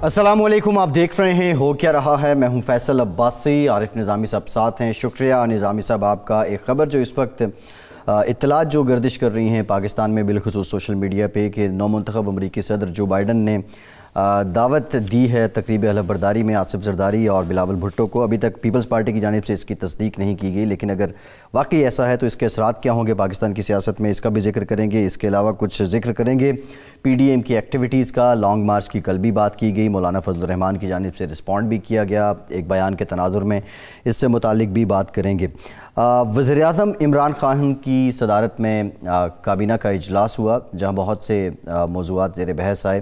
السلام علیکم، آپ دیکھ رہے ہیں ہو کیا رہا ہے۔ میں ہوں فیصل عباسی، عارف نظامی صاحب ساتھ ہیں۔ شکریہ نظامی صاحب آپ کا۔ ایک خبر جو اس وقت اطلاعات جو گردش کر رہی ہیں پاکستان میں بالخصوص سوشل میڈیا پہ کہ نومنتخب امریکی صدر جو بائیڈن نے دعوت دی ہے تقریب حلف برداری میں آصف زرداری اور بلاول بھٹو کو۔ ابھی تک پیپلز پارٹی کی جانب سے اس کی تصدیق نہیں کی گئی، لیکن اگر واقعی ایسا ہے تو اس کے اثرات کیا ہوں گے پاکستان کی سیاست میں، اس کا بھی ذکر کریں گے۔ اس کے علاوہ کچھ ذکر کریں گے پی ڈی ایم کی ایکٹیویٹیز کا۔ لانگ مارچ کی کل بھی بات کی گئی، مولانا فضل الرحمان کی جانب سے رسپونڈ بھی کیا گیا ایک بیان کے تناظر میں، اس سے متعلق بھی بات کریں گے۔ وزیراعظم عمران خان کی صدارت میں کابینہ کا اجلاس ہوا جہاں بہت سے موضوعات زیر بحث آئے۔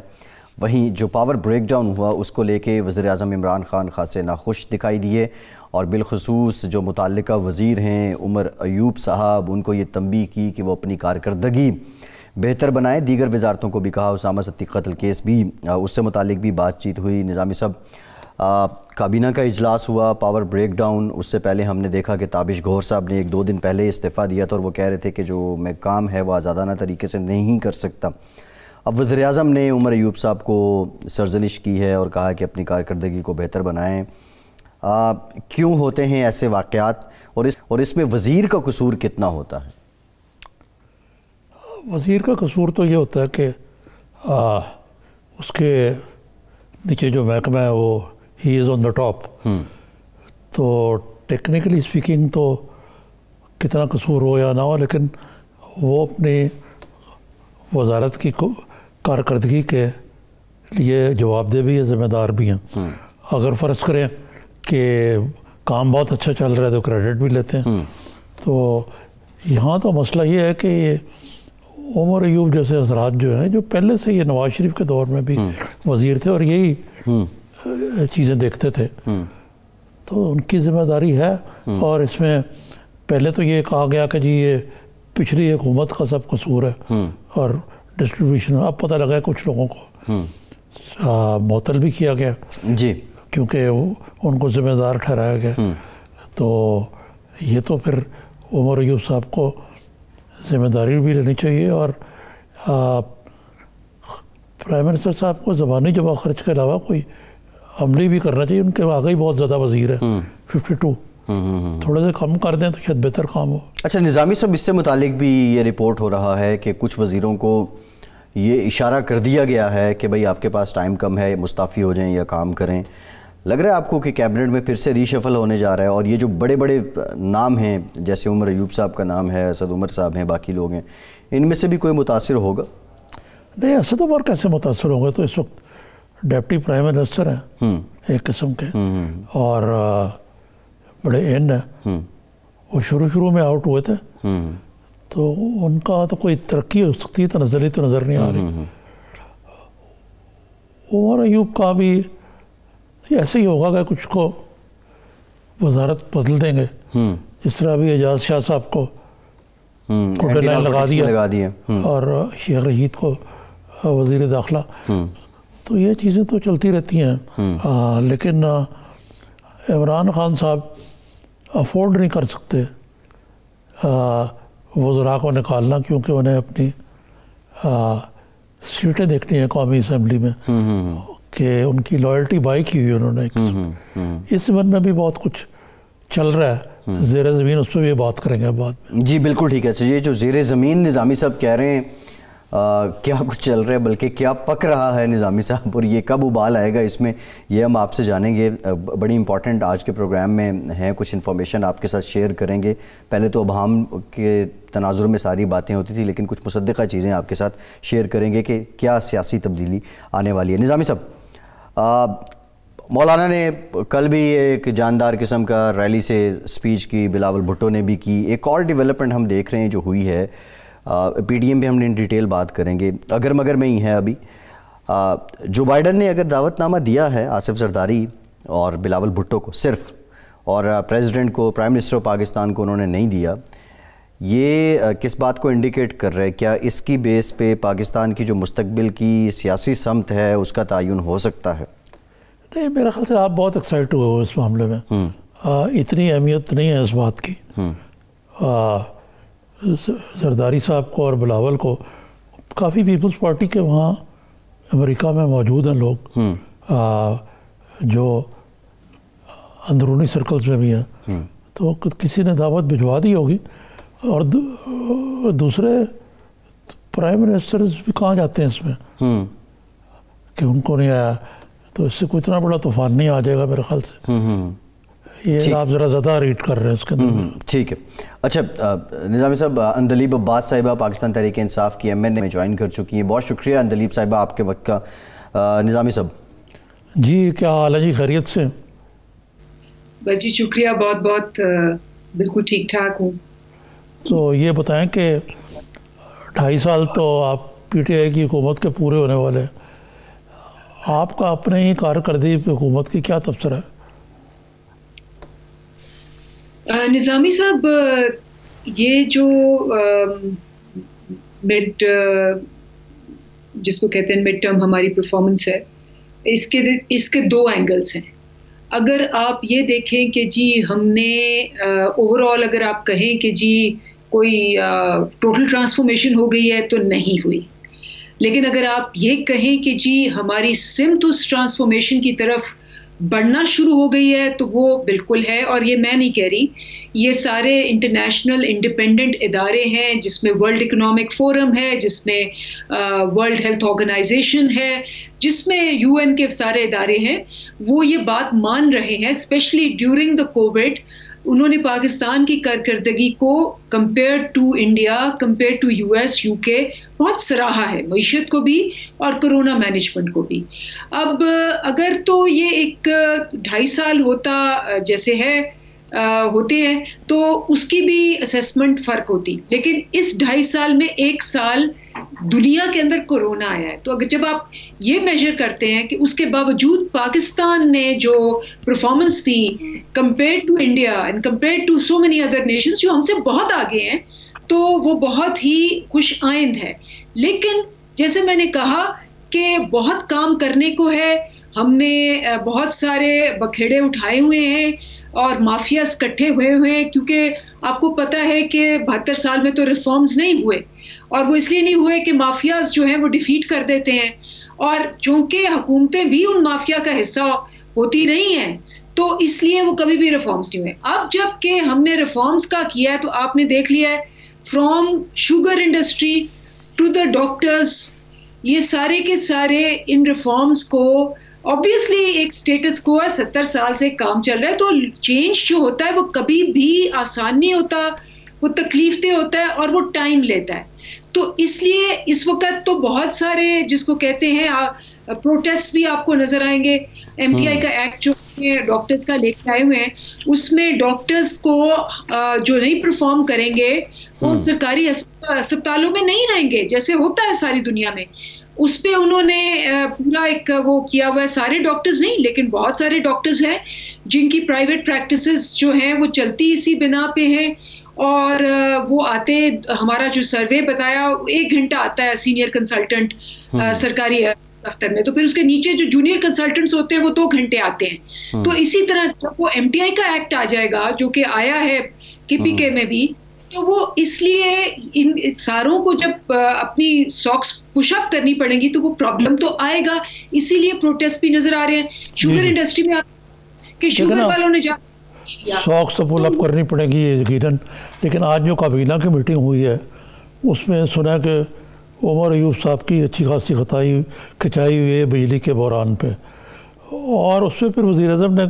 وہیں جو پاور بریک ڈاؤن ہوا اس کو لے کے وزیراعظم عمران خان خاصے ناخوش دکھائی دیے، اور بالخصوص جو متعلقہ وزیر ہیں عمر ایوب صاحب، ان کو یہ تنبیہ کی کہ وہ اپنی کارکردگی بہتر بنائیں۔ دیگر وزارتوں کو بھی کہا، اسامہ صدیق قتل کیس بھی اس سے متعلق بھی بات چیت ہوئی۔ نظامی صاحب، کابینہ کا اجلاس ہوا، پاور بریک ڈاؤن، اس سے پہلے ہم نے دیکھا کہ تابش گوہر صاحب نے 1-2 دن پہلے استعفیٰ دیا تھا اور وہ کہہ رہے تھے کہ جو میں کام ہے وہ آزادانہ طریقے سے نہیں کر سکتا۔ اب وزیراعظم نے عمر ایوب صاحب کو سرزنش کی ہے اور کہا کہ اپنی کارکردگی کو بہتر بنائیں۔ کیوں ہوتے ہیں ایسے واقعات اور اس میں وزیر کا قصور کتنا ہوتا ہے؟ وزیر کا قصور تو یہ ہوتا ہے کہ اس کے نیچے جو محکمہ ہے وہ ہی از آن دا ٹاپ، تو ٹیکنیکلی اسپیکنگ تو کتنا قصور ہو یا نہ ہو، لیکن وہ اپنی وزارت کی کارکردگی کے لیے جواب دہ بھی ہے، ذمہ دار بھی ہیں۔ اگر فرض کریں کہ کام بہت اچھا چل رہا ہے تو کریڈٹ بھی لیتے ہیں۔ تو یہاں تو مسئلہ یہ ہے کہ عمر ایوب جیسے حضرات جو ہیں، جو پہلے سے یہ نواز شریف کے دور میں بھی وزیر تھے اور یہی چیزیں دیکھتے تھے، تو ان کی ذمہ داری ہے۔ اور اس میں پہلے تو یہ کہا گیا کہ جی یہ پچھلی حکومت کا سب قصور ہے اور ڈسٹریبیوشن، اب پتہ لگا ہے کچھ لوگوں کو معطل بھی کیا گیا جی، کیونکہ ان کو ذمہ دار ٹھہرایا گیا۔ تو یہ تو پھر عمر ایوب صاحب کو ذمہ داری بھی لینی چاہیے، اور پرائم منسٹر صاحب کو زبانی جمع خرچ کے علاوہ کوئی عملی بھی کرنا چاہیے۔ ان کے واقعی بہت زیادہ وزیر ہیں، 52، تھوڑے سے کم کر دیں تو شاید بہتر کام ہو۔ اچھا نظامی صاحب، اس سے متعلق بھی یہ رپورٹ ہو رہا ہے کہ کچھ وزیروں کو یہ اشارہ کر دیا گیا ہے کہ بھئی آپ کے پاس ٹائم کم ہے، مستعفی ہو جائیں یا کام کریں۔ لگ رہا ہے آپ کو کہ کیبنٹ میں پھر سے ری شفل ہونے جا رہا ہے، اور یہ جو بڑے بڑے نام ہیں جیسے عمر ایوب صاحب کا نام ہے، اسد عمر صاحب ہیں، باقی لوگ ہیں، ان میں سے بھی کوئی متاثر ہوگا؟ نہیں، اسد عمر کیسے متاثر ہوں گے؟ تو اس وقت ڈیپٹی پرائم منسٹر ہیں ایک قسم کے، اور بڑے ان ہیں۔ وہ شروع میں آؤٹ ہوئے تھے، تو ان کا تو کوئی ترقی ہو سکتی ہے تو نظر نہیں آ رہی۔ عمر ایوب کا بھی ایسے ہی ہوگا کہ کچھ کو وزارت بدل دیں گے، جس طرح ابھی اعجاز شاہ صاحب کو ڈیڈ لائن لگا دیا اور شیخ رشید کو وزیر داخلہ۔ تو یہ چیزیں تو چلتی رہتی ہیں، لیکن عمران خان صاحب افورڈ نہیں کر سکتے وزراء کو نکالنا، کیونکہ انہیں اپنی سیٹیں دیکھنی ہیں قومی اسمبلی میں کہ ان کی لائلٹی بائی کی ہوئی انہوں نے۔ اس زمین میں بھی بہت کچھ چل رہا ہے زیر زمین، اس پہ بھی بات کریں گے بعد میں۔ جی بالکل ٹھیک ہے۔ یہ جو زیر زمین نظامی صاحب کہہ رہے ہیں کیا کچھ چل رہا ہے، بلکہ کیا پک رہا ہے نظامی صاحب، اور یہ کب ابال آئے گا، اس میں یہ ہم آپ سے جانیں گے۔ بڑی امپورٹنٹ آج کے پروگرام میں ہیں، کچھ انفارمیشن آپ کے ساتھ شیئر کریں گے۔ پہلے تو ابہام کے تناظر میں ساری باتیں ہوتی تھی، لیکن کچھ مصدقہ چیزیں آپ کے ساتھ شیئر کریں گے کہ کیا سیاسی تبدیلی آنے والی ہے۔ نظامی صاحب، مولانا نے کل بھی ایک جاندار قسم کا ریلی سے سپیچ کی، بلاول بھٹو نے بھی کی۔ ایک اور ڈیولپمنٹ ہم دیکھ رہے ہیں جو ہوئی ہے، پی ڈی ایم پہ ہم نے ان ڈیٹیل بات کریں گے، اگر مگر میں ہی ہے ابھی جو بائیڈن نے اگر دعوت نامہ دیا ہے آصف زرداری اور بلاول بھٹو کو صرف، اور پریزیڈنٹ کو، پرائم منسٹر پاکستان کو انہوں نے نہیں دیا، یہ کس بات کو انڈیکیٹ کر رہا ہے؟ کیا اس کی بیس پہ پاکستان کی جو مستقبل کی سیاسی سمت ہے اس کا تعین ہو سکتا ہے؟ نہیں، میرا خیال سے آپ بہت ایکسائٹ ہوئے ہو اس معاملے میں۔ اتنی اہمیت نہیں ہے اس بات کی۔ زرداری صاحب کو اور بلاول کو کافی پیپلز پارٹی کے وہاں امریکہ میں موجود ہیں لوگ، جو اندرونی سرکلز میں بھی ہیں تو کسی نے دعوت بھجوا دی ہوگی. اور دوسرے پرائم منسٹرز بھی کہاں جاتے ہیں اس میں کہ ان کو نہیں آیا, تو اس سے کوئی اتنا بڑا طوفان نہیں آ جائے گا میرے خیال سے. یہ آپ ذرا زیادہ ریڈ کر رہے ہیں اس کے اندر. ٹھیک ہے. اچھا نظامی صاحب, اندلیب عباس صاحبہ پاکستان تحریک انصاف کی ایم این اے میں جوائن کر چکی ہیں. بہت شکریہ اندلیب صاحبہ آپ کے وقت کا. نظامی صاحب جی کیا حال ہے جی, خیریت سے؟ بس جی شکریہ, بہت بہت بالکل ٹھیک ٹھاک ہوں. تو یہ بتائیں کہ 2.5 سال تو آپ پی ٹی آئی کی حکومت کے پورے ہونے والے ہیں, آپ کا اپنے ہی کارکردگی پہ حکومت کی کیا تبصرہ ہے؟ نظامی صاحب, یہ جو جس کو کہتے ہیں مڈ ٹرم ہماری پرفارمنس ہے, اس کے 2 اینگلز ہیں. اگر آپ یہ دیکھیں کہ جی ہم نے اوور آل اگر آپ کہیں کہ جی کوئی ٹوٹل ٹرانسفارمیشن ہو گئی ہے تو نہیں ہوئی, لیکن اگر آپ یہ کہیں کہ جی ہماری سمت اس ٹرانسفارمیشن کی طرف بڑھنا شروع ہو گئی ہے تو وہ بالکل ہے. اور یہ میں نہیں کہہ رہی, یہ سارے انٹرنیشنل انڈیپینڈنٹ ادارے ہیں جس میں ورلڈ اکنامک فورم ہے, جس میں ورلڈ ہیلتھ آرگنائزیشن ہے, جس میں یو این کے سارے ادارے ہیں, وہ یہ بات مان رہے ہیں. اسپیشلی ڈیورنگ دا کووڈ انہوں نے پاکستان کی کارکردگی کو compare to India, compare to U S, U K بہت سراہا ہے, معیشت کو بھی اور کرونا مینجمنٹ کو بھی. اب اگر تو یہ ایک 2.5 سال ہوتا جیسے ہے ہوتے ہیں تو اس کی بھی اسیسمنٹ فرق ہوتی, لیکن اس 2.5 سال میں 1 سال دنیا کے اندر کورونا آیا ہے. تو اگر جب آپ یہ میجر کرتے ہیں کہ اس کے باوجود پاکستان نے جو پرفارمنس دی compare to India and compare to so many other nations جو ہم سے بہت آگے ہیں, تو وہ بہت ہی خوش آئند ہے. لیکن جیسے میں نے کہا کہ بہت کام کرنے کو ہے, ہم نے بہت سارے بکھیڑے اٹھائے ہوئے ہیں اور مافیاز کٹھے ہوئے ہیں, کیونکہ آپ کو پتہ ہے کہ 72 سال میں تو ریفارمز نہیں ہوئے, اور وہ اس لیے نہیں ہوئے کہ مافیاز جو ہیں وہ ڈیفیٹ کر دیتے ہیں, اور چونکہ حکومتیں بھی ان مافیا کا حصہ ہوتی نہیں ہیں تو اس لیے وہ کبھی بھی ریفارمز نہیں ہوئے. اب جب کہ ہم نے ریفارمز کا کیا ہے تو آپ نے دیکھ لیا ہے from sugar industry to the doctors, یہ سارے کے سارے ان ریفارمز کو obviously ایک سٹیٹس کو ہے, 70 سال سے کام چل رہا ہے, تو چینج جو ہوتا ہے وہ کبھی بھی آسان نہیں ہوتا, وہ تکلیف دہ ہوتا ہے اور وہ ٹائم لیتا ہے. تو اس لیے اس وقت تو بہت سارے جس کو کہتے ہیں پروٹیسٹ بھی آپ کو نظر آئیں گے. ایم ٹی آئی کا ایکٹ جو ڈاکٹرز کا لے کے آئے ہوئے ہیں, اس میں ڈاکٹرز کو جو نہیں پرفارم کریں گے وہ سرکاری اسپتالوں میں نہیں رہیں گے جیسے ہوتا ہے ساری دنیا میں. اس پہ انہوں نے پورا ایک وہ کیا ہوا ہے, سارے ڈاکٹرز نہیں لیکن بہت سارے ڈاکٹرز ہیں جن کی پرائیویٹ پریکٹسز جو ہیں وہ چلتی اسی بنا پہ ہیں, اور وہ آتے, ہمارا جو سروے بتایا 1 گھنٹہ آتا ہے سینئر کنسلٹنٹ سرکاری دفتر میں, تو پھر اس کے نیچے جو جونیئر کنسلٹنٹس ہوتے ہیں وہ 2 گھنٹے آتے ہیں. تو اسی طرح جب وہ ایم ٹی آئی کا ایکٹ آ جائے گا جو کہ آیا ہے کے پی کے میں بھی, تو وہ اس لیے ان ساروں کو جب اپنی ساکس پش اپ کرنی پڑیں گی تو وہ پرابلم تو آئے گا. اسی لیے پروٹیسٹ بھی نظر آ رہے ہیں شوگر انڈسٹری میں کہ شوگر والوں نے ساکس تو پل اپ کرنی پڑے گی یقیناً. لیکن آج جو کابینہ کی میٹنگ ہوئی ہے اس میں سنا کہ عمر ایوب صاحب کی اچھی خاصی کھچائی ہوئی ہے بجلی کے بحران پہ, اور اس پہ پھر وزیر اعظم نے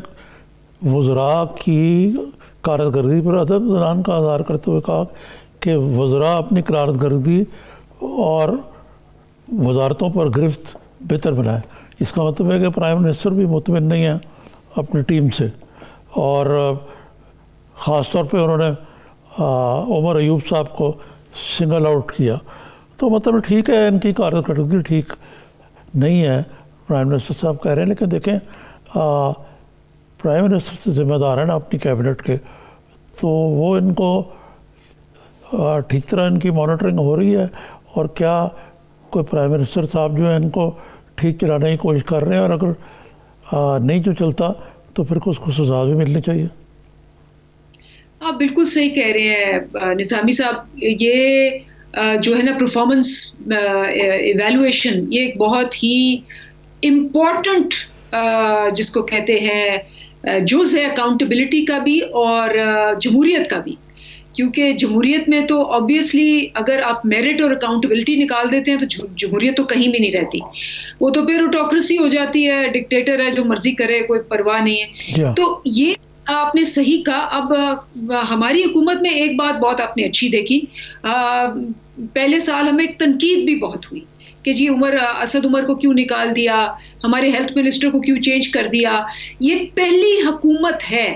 وزراء کی کارکردگی پر ادب زنان کا اظہار کرتے ہوئے کہا کہ وزراء اپنی کارکردگی اور وزارتوں پر گرفت بہتر بنائے. اس کا مطلب ہے کہ پرائم منسٹر بھی مطمئن نہیں ہے اپنی ٹیم سے, اور خاص طور پہ انہوں نے عمر ایوب صاحب کو سنگل آؤٹ کیا. تو مطلب ٹھیک ہے ان کی کارکردگی ٹھیک نہیں ہے پرائم منسٹر صاحب کہہ رہے ہیں, لیکن دیکھیں پرائم منسٹر سے ذمہ دار ہیں نا اپنی کیبنٹ کے, تو وہ ان کو ٹھیک طرح ان کی مانیٹرنگ ہو رہی ہے, اور کیا کوئی پرائم منسٹر صاحب جو ہے ان کو ٹھیک چلانے کی کوشش کر رہے ہیں, اور اگر نہیں جو چلتا تو پھر اس کو سزا بھی ملنی چاہیے. آپ بالکل صحیح کہہ رہے ہیں نظامی صاحب, یہ جو ہے نا پرفارمنس ایویلویشن یہ ایک بہت ہی امپورٹنٹ جس کو کہتے ہیں جز ہے اکاؤنٹیبلٹی کا بھی اور جمہوریت کا بھی. کیونکہ جمہوریت میں تو آبویسلی اگر آپ میرٹ اور اکاؤنٹیبلٹی نکال دیتے ہیں تو جمہوریت تو کہیں بھی نہیں رہتی, وہ تو پھر اوٹوکریسی ہو جاتی ہے, ڈکٹیٹر ہے جو مرضی کرے, کوئی پرواہ نہیں ہے. تو یہ آپ نے صحیح کہا. اب ہماری حکومت میں ایک بات بہت آپ نے اچھی دیکھی, پہلے سال ہمیں تنقید بھی بہت ہوئی کہ جی اسد عمر کو کیوں نکال دیا, ہمارے ہیلتھ منسٹر کو کیوں چینج کر دیا. یہ پہلی حکومت ہے.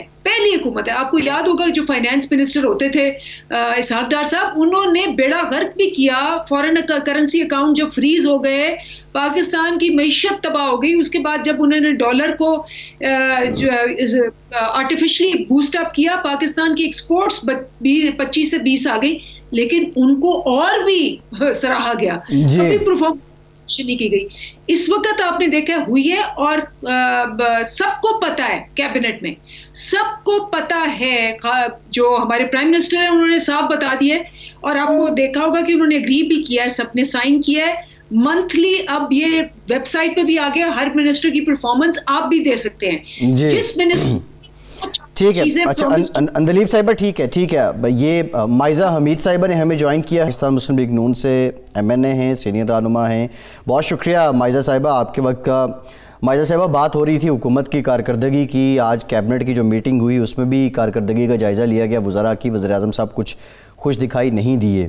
آپ کو یاد ہوگا جو فائنانس منسٹر ہوتے تھے اسحاق ڈار صاحب, انہوں نے بیڑا غرق بھی کیا. فورن کرنسی اکاؤنٹ جب فریز ہو گئے, پاکستان کی معیشت تباہ ہو گئی. اس کے بعد جب انہوں نے ڈالر کو آرٹیفیشلی بوسٹ اپ کیا, پاکستان کی ایکسپورٹس 25 سے 20 آ گئی, لیکن ان کو اور بھی سراہا گیا, اپنی پرفارمنس نہیں کی گئی. اس وقت آپ نے دیکھا ہوئی ہے, اور سب کو پتا ہے, کیبنٹ میں سب کو پتا ہے, جو ہمارے پرائم منسٹر ہیں انہوں نے صاف بتا دیا ہے, اور آپ کو دیکھا ہوگا کہ انہوں نے اگری بھی کیا ہے, سب نے سائن کیا ہے. منتھلی اب یہ ویب سائٹ پہ بھی آ گیا, ہر منسٹر کی پرفارمنس آپ بھی دیکھ سکتے ہیں. جس منسٹر ٹھیک ہے, اچھا اندلیب صاحبہ, ٹھیک ہے. یہ مائزہ حمید صاحبہ نے ہمیں جوائن کیا, پاکستان مسلم لیگ نون سے MNA ہیں, سینئر رہنما ہیں. بہت شکریہ مائزہ صاحبہ آپ کے وقت کا. مائزہ صاحبہ, بات ہو رہی تھی حکومت کی کارکردگی کی. آج کیبنٹ کی جو میٹنگ ہوئی اس میں بھی کارکردگی کا جائزہ لیا گیا. وزراء کی وزیر اعظم صاحب کچھ خوش دکھائی نہیں دیے.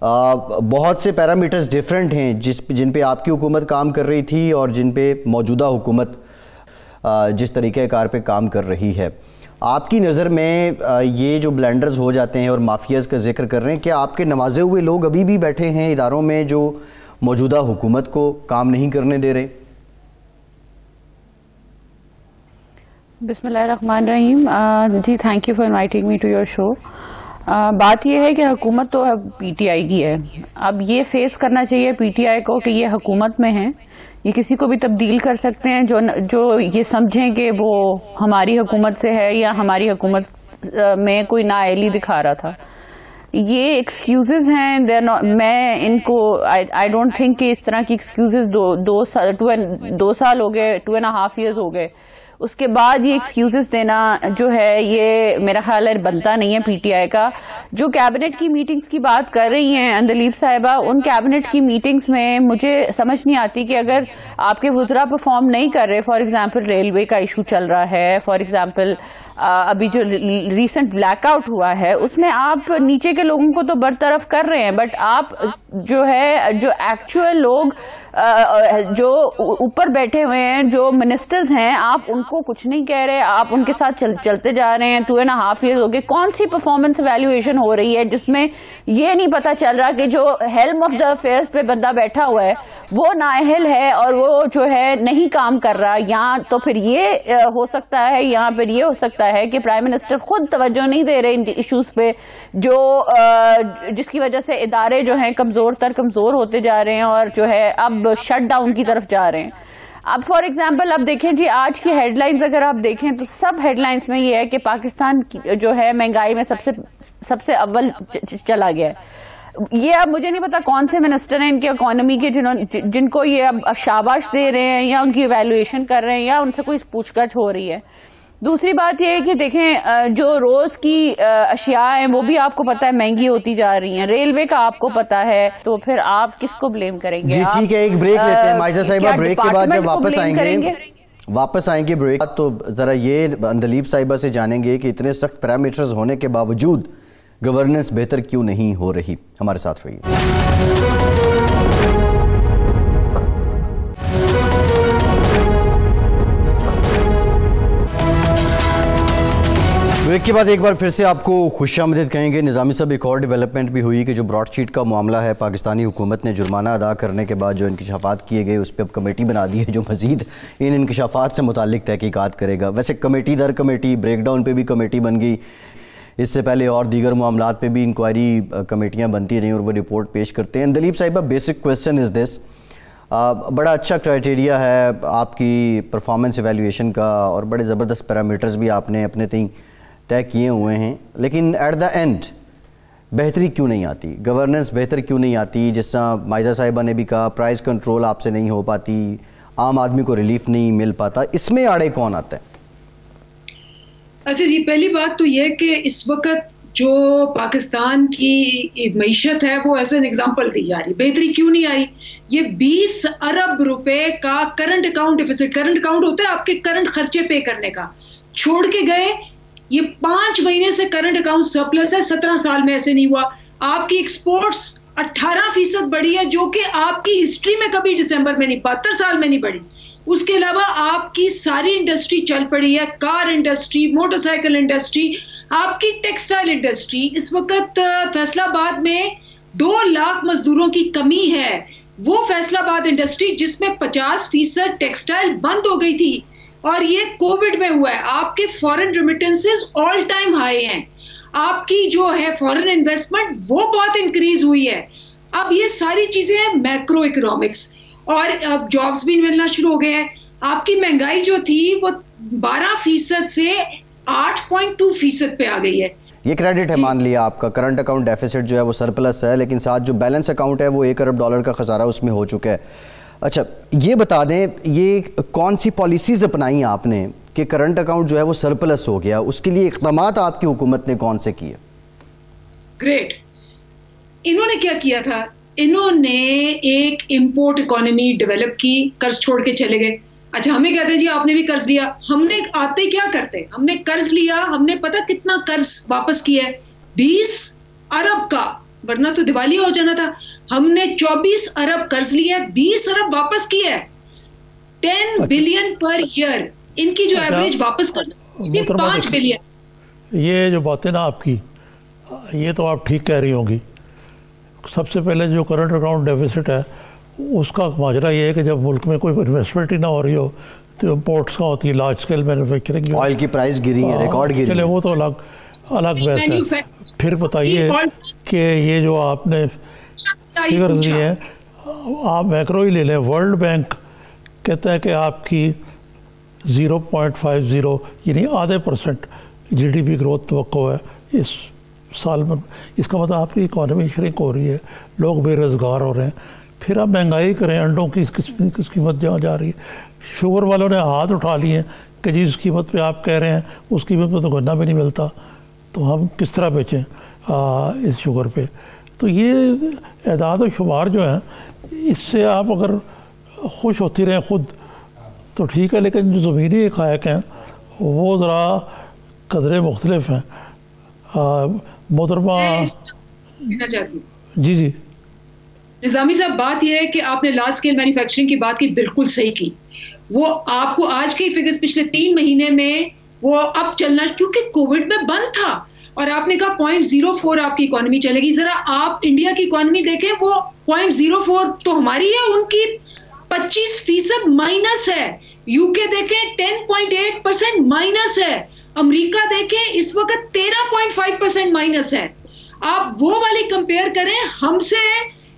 بہت سے پیرامیٹرز ڈیفرنٹ ہیں جن پہ آپ کی حکومت کام کر رہی تھی اور جن پہ موجودہ حکومت جس طریقہ کار پہ کام کر رہی ہے. آپ کی نظر میں یہ جو بلینڈرز ہو جاتے ہیں اور مافیاز کا ذکر کر رہے ہیں, کیا آپ کے نوازے ہوئے لوگ ابھی بھی بیٹھے ہیں اداروں میں جو موجودہ حکومت کو کام نہیں کرنے دے رہے؟ بسم اللہ الرحمن الرحیم. جی thank you for inviting me to your show. بات یہ ہے کہ حکومت تو پی ٹی آئی کی ہے. اب یہ فیس کرنا چاہیے پی ٹی آئی کو کہ یہ حکومت میں ہیں, یہ کسی کو بھی تبدیل کر سکتے ہیں جو یہ سمجھیں کہ وہ ہماری حکومت سے ہے یا ہماری حکومت میں کوئی نااہلی دکھا رہا تھا. یہ ایکسکیوزز ہیں, میں ان کو آئی ڈونٹ تھنک کہ اس طرح کی ایکسکیوزز 2 سال ہو گئے, 2.5 ایئرز ہو گئے, اس کے بعد یہ ایکسکیوزز دینا جو ہے یہ میرا خیال ہے بنتا نہیں ہے پی ٹی آئی کا. جو کیبنٹ کی میٹنگز کی بات کر رہی ہیں اندلیب صاحبہ, ان کیبنٹ کی میٹنگز میں مجھے سمجھ نہیں آتی کہ اگر آپ کے وزراء پرفارم نہیں کر رہے, فار ایگزامپل ریلوے کا ایشو چل رہا ہے, فار ایگزامپل ابھی جو ریسنٹ بلیک آؤٹ ہوا ہے اس میں آپ نیچے کے لوگوں کو تو برطرف کر رہے ہیں, بٹ آپ جو ہے جو ایکچوئل لوگ جو اوپر بیٹھے ہوئے ہیں, جو منسٹرز ہیں, آپ ان کو کچھ نہیں کہہ رہے, آپ ان کے ساتھ چلتے جا رہے ہیں. 2.5 ایئرز ہو گئے, کون سی پرفارمنس ایویلویشن ہو رہی ہے جس میں یہ نہیں پتا چل رہا کہ جو ہیلم آف دا افیئرز پہ بندہ بیٹھا ہوا ہے وہ نااہل ہے اور وہ جو ہے نہیں کام کر رہا. یہاں تو پھر یہ ہو سکتا ہے, یہاں پھر یہ ہو سکتا ہے کہ پرائم منسٹر خود توجہ نہیں دے رہے ان ایشوز پہ, جو جس کی وجہ سے ادارے جو ہیں کمزور ہوتے جا رہے ہیں اور جو ہے اب شٹ ڈاؤن کی طرف جا رہے ہیں. اب فار ایگزامپل اب دیکھیں جی آج کی ہیڈ لائنز اگر آپ دیکھیں تو سب ہیڈ لائنز میں یہ ہے کہ پاکستان جو ہے مہنگائی میں سب سے اول چلا گیا ہے. یہ اب مجھے نہیں پتا کون سے منسٹر ہیں ان کے اکانومی کے جن کو یہ اب شاباش دے رہے ہیں یا ان کی ایویلویشن کر رہے ہیں یا ان سے کوئی پوچھ گچھ ہو رہی ہے. دوسری بات یہ ہے کہ دیکھیں جو روز کی اشیاء ہیں وہ بھی آپ کو پتا ہے مہنگی ہوتی جا رہی ہیں, ریلوے کا آپ کو پتا ہے, تو پھر آپ کس کو بلیم کریں گے؟ جی ٹھیک ہے, ایک بریک لیتے ہیں مائزہ صاحبہ, بریک کے بعد جب واپس آئیں گے بریک, تو ذرا یہ اندلیب صاحبہ سے جانیں گے کہ اتنے سخت پیرامیٹرز ہونے کے باوجود گورننس بہتر کیوں نہیں ہو رہی. ہمارے ساتھ رہیے. بریک کے بعد ایک بار پھر سے آپ کو خوش آمدید کہیں گے. نظامی صاحب, ایک اور ڈیولپمنٹ بھی ہوئی کہ جو براڈ شیٹ کا معاملہ ہے, پاکستانی حکومت نے جرمانہ ادا کرنے کے بعد جو انکشافات کیے گئے اس پہ اب کمیٹی بنا دی ہے جو مزید ان انکشافات سے متعلق تحقیقات کرے گا. ویسے کمیٹی در کمیٹی, بریک ڈاؤن پہ بھی کمیٹی بن گئی, اس سے پہلے اور دیگر معاملات پہ بھی انکوائری کمیٹیاں بنتی رہیں اور وہ رپورٹ پیش کرتے ہیں. اندلیب صاحبہ, بیسک کویسچن از دس, بڑا اچھا کرائٹیریا ہے آپ کی پرفارمنس ایویلیویشن کا اور بڑے زبردست پیرامیٹرز بھی آپ نے اپنے تئیں طے کیے ہوئے ہیں, لیکن ایٹ دا اینڈ بہتری کیوں نہیں آتی, گورننس بہتر کیوں نہیں آتی؟ جس طرح مائزہ صاحبہ نے بھی کہا, پرائز کنٹرول آپ سے نہیں ہو پاتی, عام آدمی کو ریلیف نہیں مل پاتا، اس میں آڑے کون آتا ہے؟ اچھا جی، پہلی بات تو یہ کہ اس وقت جو پاکستان کی معیشت ہے وہ ایز این ایگزامپل دی جا رہی، بہتری کیوں نہیں آئی؟ یہ 20 ارب روپے کا current account deficit, current account ہوتا ہے آپ کے کرنٹ خرچے پے کرنے کا، چھوڑ کے گئے. یہ 5 مہینے سے کرنٹ اکاؤنٹ سرپلس ہے، 17 سال میں ایسے نہیں ہوا. آپ کی ایکسپورٹس 18% بڑھی ہے، جو کہ آپ کی ہسٹری میں کبھی دسمبر میں نہیں، 72 سال میں نہیں بڑھی. اس کے علاوہ آپ کی ساری انڈسٹری چل پڑی ہے، کار انڈسٹری، موٹر سائیکل انڈسٹری، آپ کی ٹیکسٹائل انڈسٹری. اس وقت فیصل آباد میں 2 لاکھ مزدوروں کی کمی ہے. وہ فیصل آباد انڈسٹری جس میں 50% ٹیکسٹائل بند ہو گئی تھی، اور یہ کووڈ میں ہوا ہے. آپ کے فورن ریمیٹنسز آل ٹائم ہائی ہیں، آپ کی جو ہے فورن انویسٹمنٹ وہ بہت انکریز ہوئی ہے. اب یہ ساری چیزیں ہیں میکرو اکنامکس، اور اب جابز بھی ملنا شروع ہو گئے ہیں. آپ کی مہنگائی جو تھی وہ 12% سے 8.2% پہ آ گئی ہے. یہ کریڈٹ ہے، مان لیا آپ کا کرنٹ اکاؤنٹ ڈیفیسٹ جو ہے وہ سرپلس ہے، لیکن ساتھ جو بیلنس اکاؤنٹ ہے وہ $1 ارب کا خسارہ اس میں ہو چکا ہے. اچھا یہ بتا دیں یہ کون سی پالیسیز اپنائی آپ نے کہ کرنٹ اکاؤنٹ جو ہے وہ سرپلس ہو گیا، اس کے لیے اقدامات آپ کی حکومت نے کون سے کیے؟ گریٹ. انہوں نے کیا کیا تھا؟ انہوں نے ایک امپورٹ اکانومی ڈیولپ کی، قرض چھوڑ کے چلے گئے. اچھا ہمیں کہتے ہیں جی آپ نے بھی قرض لیا. ہم نے آتے کیا کرتے، ہم نے قرض لیا، ہم نے پتہ کتنا قرض واپس کیا ہے؟ 20 ارب کا، ورنہ تو دیوالی ہو جانا تھا. ہم نے 24 ارب قرض لیا ہے، 20 ارب واپس کیا ہے. 10 بلین پر ایئر ان کی جو ایوریج واپس کرنا، 5 بلین. یہ جو باتیں نا آپ کی، یہ تو آپ ٹھیک کہہ رہی ہوں گی. سب سے پہلے جو کرنٹ اکاؤنٹ ڈیفیسٹ ہے اس کا ماجرا یہ ہے کہ جب ملک میں کوئی انویسٹمنٹ ہی نہ ہو رہی ہو تو امپورٹس کا ہوتی ہے، لارج اسکیل مینوفیکچرنگ. آئل کی پرائز گری ہے، ریکارڈ گری. چلے وہ تو الگ بحث ہے. پھر بتائیے کہ یہ جو آپ نے فگرز دی ہیں، آپ میکرو ہی لے لیں. ورلڈ بینک کہتا ہے کہ آپ کی 0.50 یعنی ½ GDP گروتھ توقع ہے اس سال میں. اس کا مطلب آپ کی اکانومی شرنک ہو رہی ہے، لوگ بے روزگار ہو رہے ہیں. پھر آپ مہنگائی کریں، انڈوں کی کس قیمت جہاں جا رہی ہے. شوگر والوں نے ہاتھ اٹھا لیے ہیں کہ جی اس قیمت پہ آپ کہہ رہے ہیں اس قیمت پہ تو گنا بھی نہیں ملتا، تو ہم کس طرح بیچیں اس شوگر پہ. تو یہ اعداد و شمار جو ہیں اس سے آپ اگر خوش ہوتی رہیں خود تو ٹھیک ہے، لیکن جو زمینی حقائق ہیں وہ ذرا قدرے مختلف ہیں. محترمہ جی نظامی صاحب، بات یہ ہے کہ آپ نے لارج اسکیل مینوفیکچرنگ کی بات کی، بالکل صحیح کی. وہ آپ کو آج کے فگرز پچھلے 3 مہینے میں وہ اب چلنا، کیونکہ کووڈ میں بند تھا، اور آپ نے کہا 0.04 آپ کی اکانومی چلے گی. ذرا آپ انڈیا کی اکانومی دیکھیں، وہ 0.04 تو ہماری ہے، ان کی 25% مائنس ہے. یو کے دیکھیں 10.8% مائنس ہے. امریکہ دیکھیں اس وقت 13.5% مائنس ہے. آپ وہ والی کمپیئر کریں ہم سے.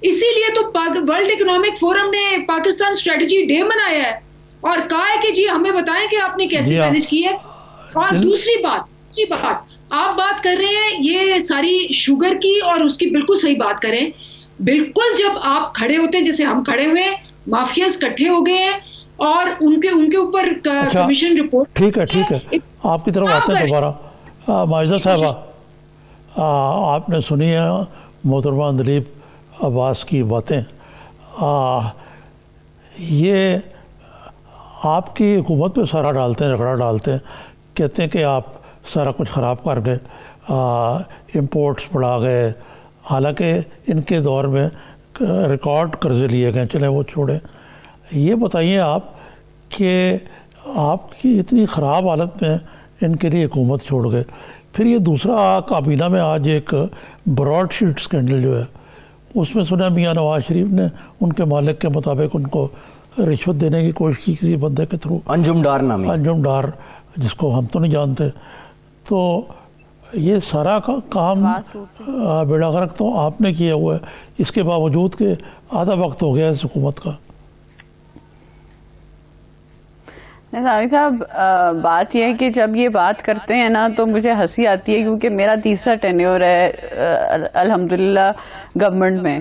اسی لیے تو ورلڈ اکنامک فورم نے پاکستان اسٹریٹجی ڈے منایا ہے اور کہا ہے کہ جی ہمیں بتائیں کہ آپ نے کیسے مینج کی ہے. اور دوسری بات آپ بات کر رہے ہیں یہ ساری شوگر کی، اور اس کی بالکل صحیح بات کریں. بالکل جب آپ کھڑے ہوتے ہیں جیسے ہم کھڑے ہوئے ہیں، مافیاز اکٹھے ہو گئے ہیں اور ان کے اوپر کمیشن رپورٹ. ٹھیک ہے آپ کی طرف آتے ہیں دوبارہ. معزہ صاحبہ، آپ نے سنی ہے محترمہ اندلیب عباس کی باتیں. یہ آپ کی حکومت پہ سارا ڈالتے ہیں، رگڑا ڈالتے ہیں، کہتے ہیں کہ آپ سارا کچھ خراب کر گئے، امپورٹس بڑھا گئے. حالانکہ ان کے دور میں ریکارڈ قرضے لیے گئے. چلیں وہ چھوڑیں. یہ بتائیے آپ کہ آپ کی اتنی خراب حالت میں ان کے لیے حکومت چھوڑ گئے. پھر یہ دوسرا کابینہ میں آج ایک براڈ شیٹ اسکینڈل جو ہے اس میں سنا میاں نواز شریف نے ان کے مالک کے مطابق ان کو رشوت دینے کی کوشش کی کسی بندے کے تھرو، انجم ڈار جس کو ہم تو نہیں جانتے. تو یہ سارا کام بیڑا غرق تو آپ نے کیا ہوا ہے، اس کے باوجود کہ آدھا وقت ہو گیا اس حکومت کا. نظامی صاحب، بات یہ ہے کہ جب یہ بات کرتے ہیں نا تو مجھے ہنسی آتی ہے، کیونکہ میرا 3را ٹینیور ہے الحمدللہ گورنمنٹ میں.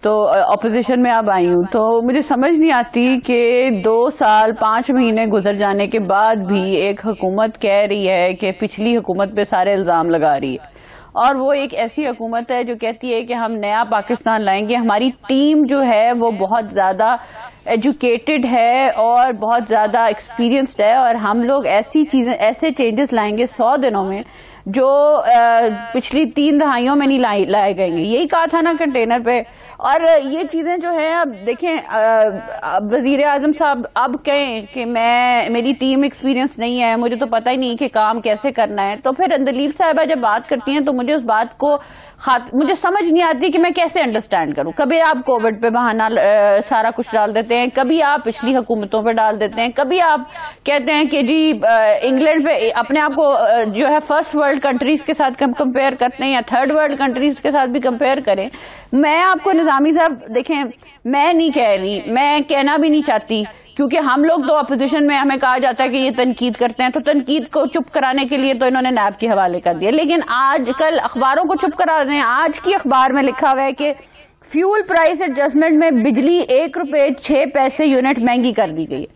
تو اپوزیشن میں اب آئی ہوں. تو مجھے سمجھ نہیں آتی کہ 2 سال 5 مہینے گزر جانے کے بعد بھی ایک حکومت کہہ رہی ہے کہ پچھلی حکومت پہ سارے الزام لگا رہی ہے, اور وہ ایک ایسی حکومت ہے جو کہتی ہے کہ ہم نیا پاکستان لائیں گے. ہماری ٹیم جو ہے وہ بہت زیادہ ایجوکیٹڈ ہے اور بہت زیادہ ایکسپیرینسڈ ہے, اور ہم لوگ ایسی چیزیں, ایسے چینجز لائیں گے 100 دنوں میں جو پچھلی 3 دہائیوں میں نہیں لائے گئے. یہی کہا تھا نا کنٹینر پہ. اور یہ چیزیں جو ہیں, اب دیکھیں وزیر اعظم صاحب اب کہیں کہ میری ٹیم ایکسپیرینس نہیں ہے, مجھے تو پتہ ہی نہیں کہ کام کیسے کرنا ہے. تو پھر اندلیب صاحبہ جب بات کرتی ہیں تو مجھے اس بات کو مجھے سمجھ نہیں آتی کہ میں کیسے انڈرسٹینڈ کروں. کبھی آپ کووڈ پہ بہانہ سارا کچھ ڈال دیتے ہیں, کبھی آپ پچھلی حکومتوں پہ ڈال دیتے ہیں, کبھی آپ کہتے ہیں کہ جی انگلینڈ پہ اپنے آپ کو جو ہے فرسٹ ورلڈ کنٹریز کے ساتھ کمپیئر کرتے ہیں یا تھرڈ ورلڈ کنٹریز کے ساتھ بھی کمپیئر کریں. میں آپ کو نظامی صاحب دیکھیں, میں نہیں کہہ رہی, میں کہنا بھی نہیں چاہتی, کیونکہ ہم لوگ تو اپوزیشن میں ہمیں کہا جاتا ہے کہ یہ تنقید کرتے ہیں, تو تنقید کو چپ کرانے کے لیے تو انہوں نے نیب کے حوالے کر دیا. لیکن آج کل اخباروں کو چپ کرا رہے ہیں. آج کی اخبار میں لکھا ہوا ہے کہ فیول پرائس ایڈجسٹمنٹ میں بجلی 1 روپے 6 پیسے یونٹ مہنگی کر دی گئی ہے.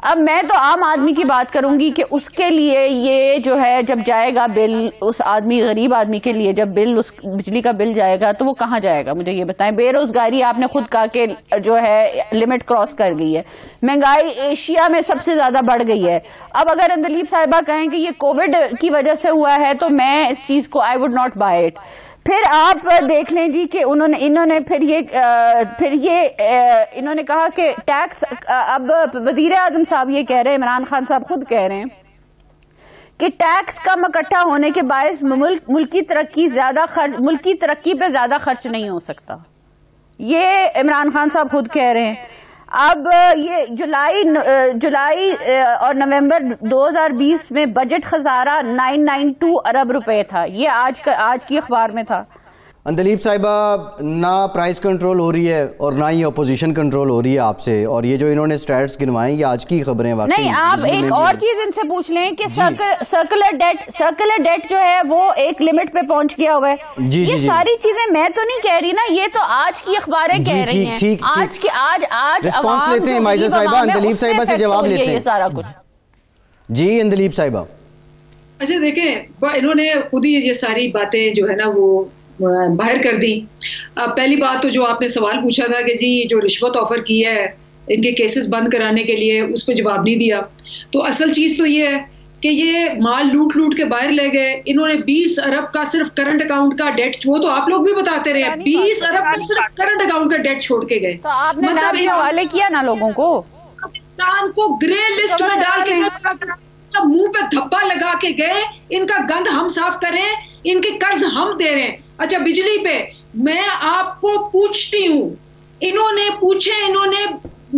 اب میں تو عام آدمی کی بات کروں گی کہ اس کے لیے یہ جو ہے جب جائے گا بل, اس آدمی غریب آدمی کے لیے جب بل, اس بجلی کا بل جائے گا تو وہ کہاں جائے گا, مجھے یہ بتائیں. بے روزگاری آپ نے خود کہا کہ جو ہے لمٹ کراس کر گئی ہے, مہنگائی ایشیا میں سب سے زیادہ بڑھ گئی ہے. اب اگر اندلیب صاحبہ کہیں کہ یہ کووڈ کی وجہ سے ہوا ہے تو میں اس چیز کو I would not by it. پھر آپ دیکھ لیں جی کہ انہوں نے کہا کہ ٹیکس, اب وزیر اعظم صاحب یہ کہہ رہے ہیں, عمران خان صاحب خود کہہ رہے ہیں کہ ٹیکس کم اکٹھا ہونے کے باعث ملکی ترقی پہ زیادہ خرچ نہیں ہو سکتا. یہ عمران خان صاحب خود کہہ رہے ہیں. اب یہ جولائی اور نومبر 2020 میں بجٹ خسارہ 992 ارب روپے تھا. یہ آج کی اخبار میں تھا. اندلیب صاحبہ, نہ پرائز کنٹرول ہو رہی ہے اور نہ ہی اپوزیشن کنٹرول ہو رہی ہے آپ سے, اور یہ جو انہوں نے سٹیٹس گنوائیں یہ آج کی خبریں واقعی نہیں. آپ ایک اور چیز ان سے پوچھ لیں کہ سرکولر ڈیٹ جو ہے وہ ایک لمٹ پہ پہنچ گیا ہوا ہے. یہ ساری چیزیں میں تو نہیں کہہ رہی نا, یہ تو آج کی اخباریں کہہ رہی ہیں. آج رسپانس لیتے ہیں مائزہ صاحبہ, اندلیب صاحبہ سے جواب لیتے ہیں سارا کچھ. جی اندلیب صاحبہ. اچھا دیکھیں, انہوں نے خود ہی یہ ساری باتیں جو ہے نا وہ باہر کر دی. پہلی بات تو جو آپ نے سوال پوچھا تھا کہ جی جو رشوت آفر کی ہے ان کے کیسز بند کرانے کے لیے, اس پہ جواب نہیں دیا. تو اصل چیز تو یہ ہے کہ یہ مال لوٹ کے باہر لے گئے. انہوں نے 20 ارب کا صرف کرنٹ اکاؤنٹ کا ڈیٹ, وہ تو آپ لوگ بھی بتاتے رہے, 20 ارب کا صرف کرنٹ اکاؤنٹ کا ڈیٹ چھوڑ کے گئے. مطلب حوالے کیا نا لوگوں کو, پاکستان کو گرے لسٹ میں ڈال کے گئے, منہ پہ دھبا لگا کے گئے, ان کا گند ہم صاف کریں, ان کے قرض ہم دے رہے ہیں. اچھا بجلی پہ میں آپ کو پوچھتی ہوں, انہوں نے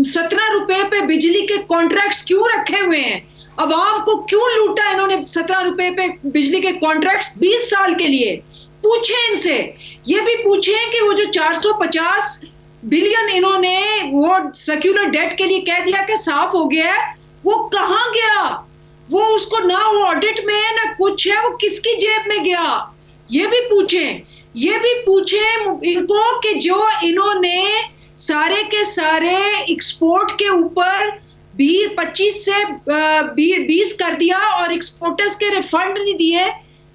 17 روپے پہ بجلی کے کانٹریکٹس کیوں رکھے ہوئے ہیں, عوام کو کیوں لوٹا انہوں نے 17 روپے پہ بجلی کے کانٹریکٹس 20 سال کے لیے. پوچھیں ان سے, یہ بھی پوچھیں کہ وہ جو 450 بلین انہوں نے وہ سیکولر ڈیٹ کے لیے کہہ دیا کہ صاف ہو گیا ہے, وہ کہاں گیا؟ وہ اس کو نہ وہ آڈٹ میں ہے نہ کچھ ہے, وہ کس کی جیب میں گیا؟ یہ بھی پوچھیں ان کو کہ جو انہوں نے سارے کے سارے ایکسپورٹ کے اوپر 25 سے 20 کر دیا اور ایکسپورٹرز کے ریفنڈ نہیں دیے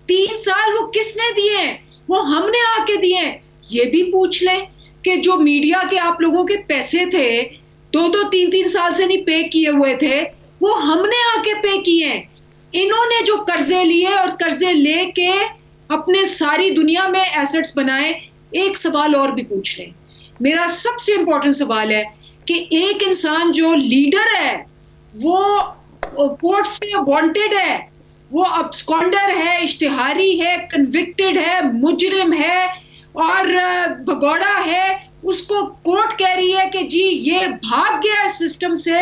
3 سال, وہ کس نے دیے؟ وہ ہم نے آ کے دیے. یہ بھی پوچھ لیں کہ جو میڈیا کے آپ لوگوں کے پیسے تھے 2-3 سال سے نہیں پے کیے ہوئے تھے, وہ ہم نے آ کے پے کیے. انہوں نے جو قرضے لیے اور قرضے لے کے اپنے ساری دنیا میں ایسٹس بنائے. ایک سوال اور بھی پوچھ لیں, میرا سب سے امپورٹنٹ سوال ہے کہ ایک انسان جو لیڈر ہے وہ کورٹ سے وانٹڈ ہے, وہ ابسکونڈر ہے, اشتہاری ہے, کنوکٹڈ ہے, مجرم ہے اور بھگوڑا ہے, اس کو کورٹ کہہ رہی ہے کہ جی یہ بھاگ گیا سسٹم سے,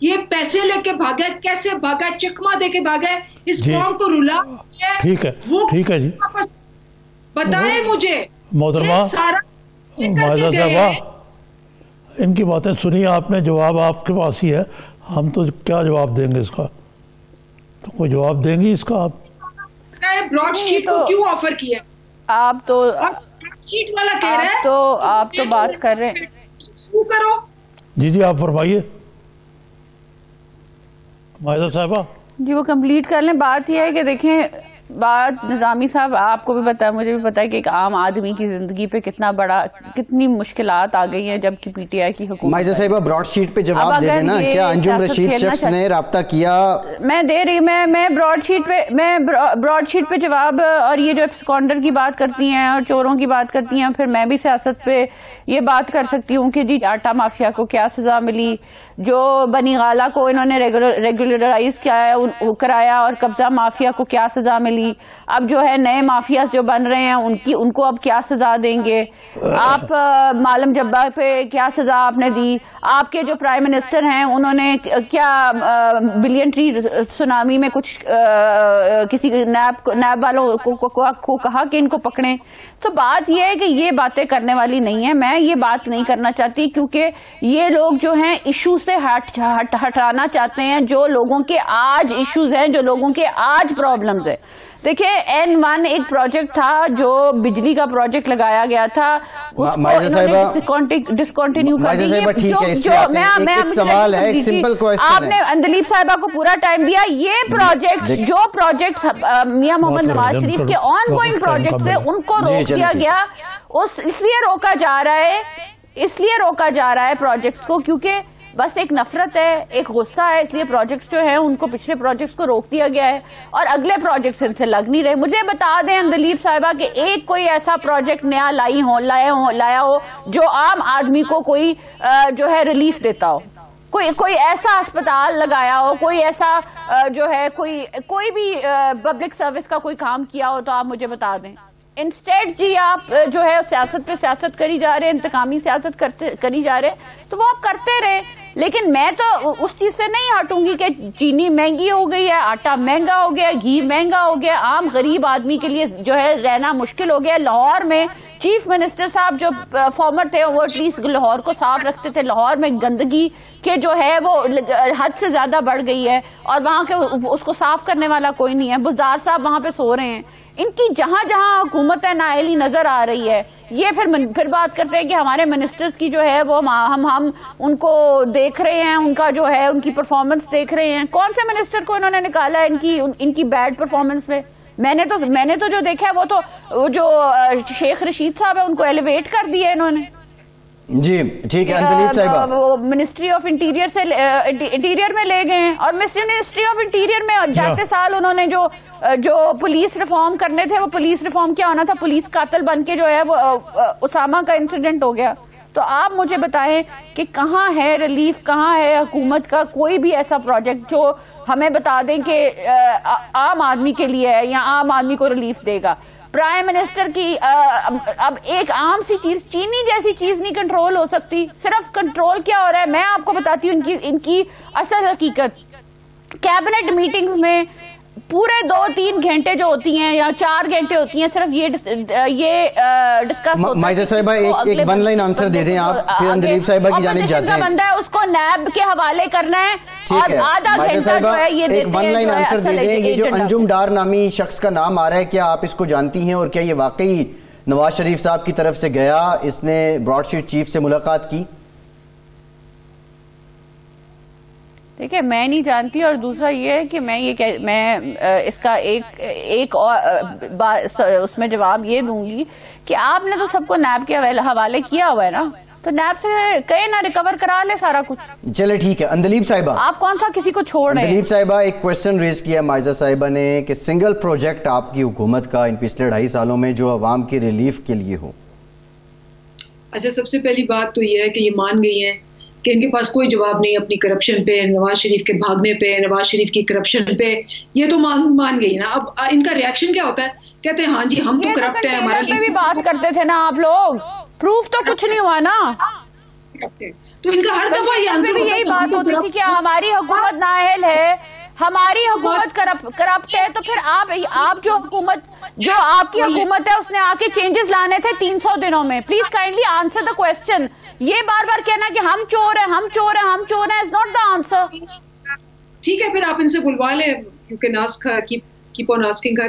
یہ پیسے لے کے بھاگا, کیسے بھاگا؟ چکما دے کے بھاگا, اس قوم کو رلا ہے. ٹھیک ہے جی, بتائیں مجھے محترمہ مائزہ صاحبہ, ان کی باتیں سنی آپ نے, جواب آپ کے پاس ہی ہے, ہم تو کیا جواب دیں گے اس کا؟ تو کوئی جواب دیں گی اس کا؟ آپ براڈ شیٹ کو کیوں آفر کیا؟ آپ تو شیٹ والا کہہ رہا ہے آپ تو بات کر رہے ہیں. کرو. جی آپ فرمائیے مائدہ صاحبہ. جی وہ کمپلیٹ کر لیں. بات یہ ہے کہ دیکھیں بات نظامی صاحب آپ کو بھی پتا ہے مجھے بھی پتا ہے کہ ایک عام آدمی کی زندگی پہ کتنی مشکلات آ گئی ہیں جبکہ پی ٹی آئی کی حکومت. مائزہ صاحبہ براڈ شیٹ پہ جواب دے دینا. کیا انجم رشید شخص نے رابطہ کیا؟ میں دے رہی میں براڈ شیٹ پہ جواب. اور یہ جو اسکانڈر کی بات کرتی ہیں اور چوروں کی بات کرتی ہیں, پھر میں بھی سیاست پہ یہ بات کر سکتی ہوں کہ جی آٹا مافیا کو کیا سزا ملی, جو بنی غالہ کو انہوں نے ریگولرائز کرایا اور قبضہ مافیا کو کیا سزا ملی. اب جو ہے نئے مافیاز جو بن رہے ہیں ان کو اب کیا سزا دیں گے. آپ معلم جبار پہ کیا سزا آپ نے دی. آپ کے جو پرائم منسٹر ہیں انہوں نے کیا بلین ٹری سونامی میں کچھ کسی نیب والوں کو کہا کہ ان کو پکڑیں. تو بات یہ ہے کہ یہ باتیں کرنے والی نہیں ہے. میں یہ بات نہیں کرنا چاہتی کیونکہ یہ لوگ جو ہیں ایشو سے ہٹانا چاہتے ہیں جو لوگوں کے آج ایشوز ہیں, جو لوگوں کے آج پرابلمز ہیں. دیکھیں N1 ایک پروجیکٹ تھا جو بجلی کا پروجیکٹ لگایا گیا تھا, ڈسکنٹینیو کر دیا. آپ نے اندلیب صاحبہ کو پورا ٹائم دیا. یہ پروجیکٹ جو پروجیکٹ میاں محمد نواز شریف کے آن گوئنگ پروجیکٹ سے ان کو روک دیا گیا. اس لیے روکا جا رہا ہے پروجیکٹس کو کیونکہ بس ایک نفرت ہے, ایک غصہ ہے, اس لیے پروجیکٹس جو ہیں ان کو پچھلے پروجیکٹس کو روک دیا گیا ہے اور اگلے پروجیکٹس ان سے لگ نہیں رہے. مجھے بتا دیں اندلیب صاحبہ کہ ایک کوئی ایسا پروجیکٹ نیا لایا ہو جو عام آدمی کو کوئی جو ہے ریلیف دیتا ہو, کوئی ایسا اسپتال لگایا ہو, کوئی ایسا جو ہے کوئی بھی پبلک سروس کا کوئی کام کیا ہو تو آپ مجھے بتا دیں. انسٹیڈ جی آپ جو ہے سیاست پہ سیاست کری جا رہے ہیں, انتقامی سیاست کری جا رہے ہیں, تو وہ آپ کرتے رہے. لیکن میں تو اس چیز سے نہیں ہٹوں گی کہ چینی مہنگی ہو گئی ہے, آٹا مہنگا ہو گیا, گھی مہنگا ہو گیا, عام غریب آدمی کے لیے جو ہے رہنا مشکل ہو گیا. لاہور میں چیف منسٹر صاحب جو فارمر تھے وہ ایٹ لیسٹ لاہور کو صاف رکھتے تھے. لاہور میں گندگی کہ جو ہے وہ حد سے زیادہ بڑھ گئی ہے اور وہاں کے اس کو صاف کرنے والا کوئی نہیں ہے. بزدار صاحب وہاں پہ سو رہے ہیں. ان کی جہاں جہاں حکومت نااہلی نظر آ رہی ہے, یہ پھر بات کرتے ہیں کہ ہمارے منسٹرز کی جو ہے وہ ہم ان کو دیکھ رہے ہیں, ان کا جو ہے ان کی پرفارمنس دیکھ رہے ہیں. کون سے منسٹر کو انہوں نے نکالا ہے ان کی بیڈ پرفارمنس پہ؟ میں نے تو جو دیکھا ہے وہ جو شیخ رشید صاحب ہے ان کو ایلیویٹ کر دیا ہے انہوں نے. جی ٹھیک ہے اندلیب صاحبہ, وہ منسٹری آف انٹیریئر میں لے گئے ہیں اور منسٹری آف انٹیریئر میں جاتے سال انہوں نے جو پولیس ریفارم کرنے تھے وہ پولیس ریفارم کیا ہونا تھا, پولیس قاتل بن کے جو ہے وہ اسامہ کا انسیڈنٹ ہو گیا. تو آپ مجھے بتائیں کہ کہاں ہے ریلیف, کہاں ہے حکومت کا کوئی بھی ایسا پروجیکٹ جو ہمیں بتا دیں کہ عام آدمی کے لیے ہے یا عام آدمی کو ریلیف دے گا. پرائم منسٹر کی اب ایک عام سی چیز, چینی جیسی چیز نہیں کنٹرول ہو سکتی. صرف کنٹرول کیا ہو رہا ہے میں آپ کو بتاتی ہوں ان کی اصل حقیقت. کیبنٹ میٹنگز میں پورے 2-3 گھنٹے جو ہوتی ہیں یا 4 گھنٹے ہوتی ہیں صرف یہ ڈسکس ہوتا ہے. مائزہ صاحبہ ایک ون لائن آنسر دے دیں آپ, پھر اندلیب صاحبہ کی جانب جاتے ہیں. بندہ ہے اس کو نیب کے حوالے کرنا ہے اور آدھا گھنٹہ جو ہے یہ ایک ون لائن آنسر دے دیں. یہ جو انجم ڈار نامی شخص کا نام آ رہا ہے, کیا آپ اس کو جانتی ہیں اور کیا یہ واقعی نواز شریف صاحب کی طرف سے گیا, اس نے براڈ شیٹ چیف سے ملاقات کی؟ دیکھیں میں نہیں جانتی, اور دوسرا یہ ہے کہ میں اس کا ایک اس میں جواب یہ دوں گی کہ آپ نے تو سب کو نیب کے حوالے کیا ہوا ہے نا, تو نیب سے کہے نا ریکور کرا لے سارا کچھ. چلے ٹھیک ہے. اندلیب صاحبہ آپ کون سا کسی کو چھوڑ رہے ہیں؟ اندلیب صاحبہ ایک کویسچن ریز کیا مائزہ صاحبہ نے کہ سنگل پروجیکٹ آپ کی حکومت کا ان پچھلے 2.5 سالوں میں جو عوام کی ریلیف کے لیے ہو. اچھا, سب سے پہلی بات تو یہ ہے کہ یہ مان گئی ہیں کہ ان کے پاس کوئی جواب نہیں اپنی کرپشن پہ, نواز شریف کے بھاگنے پہ, نواز شریف کی کرپشن پہ. یہ تو مان گئی نا. اب ان کا ریاکشن کیا ہوتا ہے, کہتے ہیں ہاں جی ہم تو کرپٹ ہیں, ہمارا بھی بات کرتے تھے نا آپ لوگ, پروف تو کچھ نہیں ہوا نا. تو ان کا ہر دفعہ یہ آنسر ہوتا ہے, یہی بات ہوتی تھی کہ ہماری حکومت نااہل ہے, ہماری حکومت کرپٹ ہے. تو پھر آپ جو آپ کی حکومت ہے اس نے آ کے چینجز لانے تھے 300 دنوں میں. Please kindly answer the question. یہ بار بار کہنا کہ ہم چور ہیں ہم چور ہیں ہم چور ہیں از ناٹ دا آنسر. ٹھیک ہے, پھر آپ ان سے بلوا لیں کیونکہ ناز کی keep on asking her.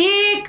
1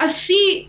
80